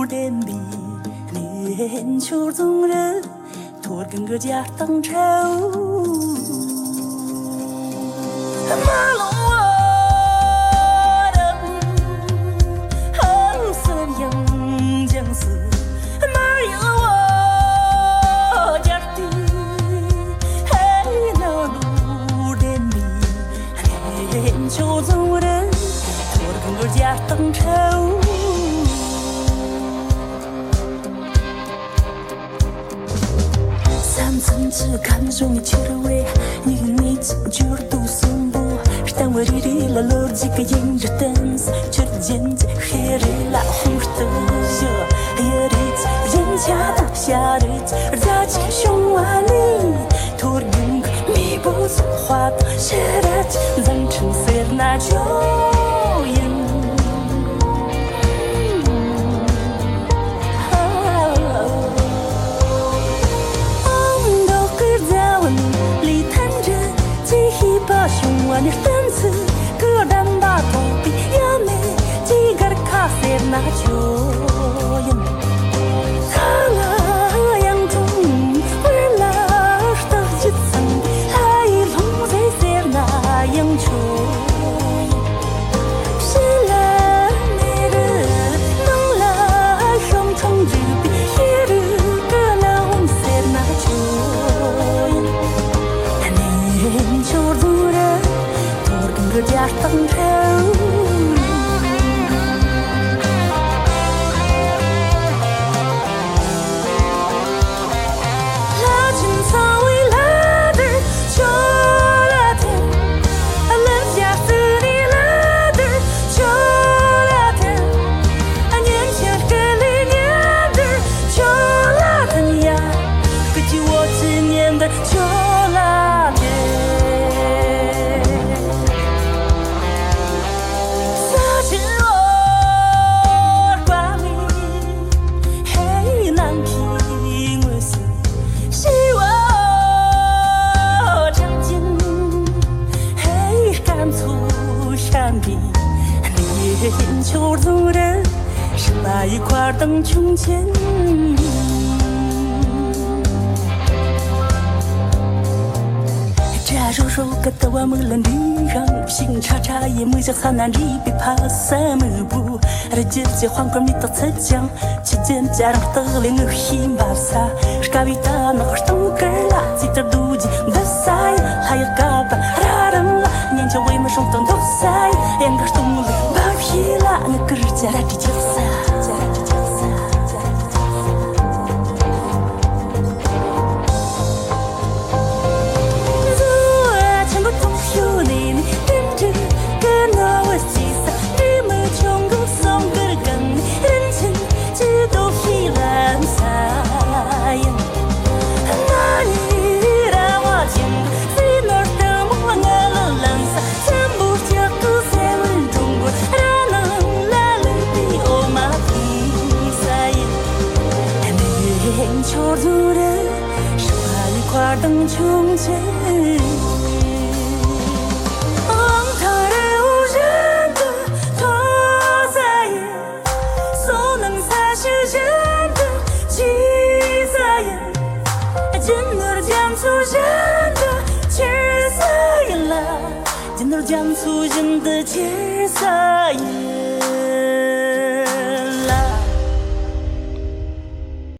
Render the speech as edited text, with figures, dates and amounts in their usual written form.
路颠比，年秋中人，托跟个家当愁。马龙我的后色阳江丝，马有我家的，嘿那路颠比，年秋中人，托跟个家当愁。只看中你气味，你就都松不，是但我里了逻辑个引着灯丝，却见这黑人拉红的热，夜里人家大下日子，而在这胸怀里，突然弥补错话的写的，咱成色那就应。你粉丝个单把头皮也没几个咖啡那就应，他那样中为了的一层还龙在色那样就是了你的能来上床日比一日个了红色那就应，你就路人个家当愁，拉近草为拉的就拉天，人家是你拉的就拉天，年轻个里年的就拉天呀，个就我今年的就拉天。眼球中人是把一块灯穷钱，这肉个的我们了女人，心叉叉也没想很难离别怕什么不，而姐姐黄瓜米到浙江，期间家人的连个希马萨，是咖喱蛋那个东根啦，自己路径的塞，还有嘎巴拉人啦，年轻为么上当都塞，两个东路。那个日子来的就散，做全部都有你，跟着跟那我西撒，你们全部送个梗，人情只都稀烂撒呀，那你让我听，谁能等我了烂撒，全部就都在问中国。眼球路人是把一块灯穷钱，他人无人的托在眼，所能才是人的气在眼，真的讲出人的气在眼了，真的讲出人的气在眼。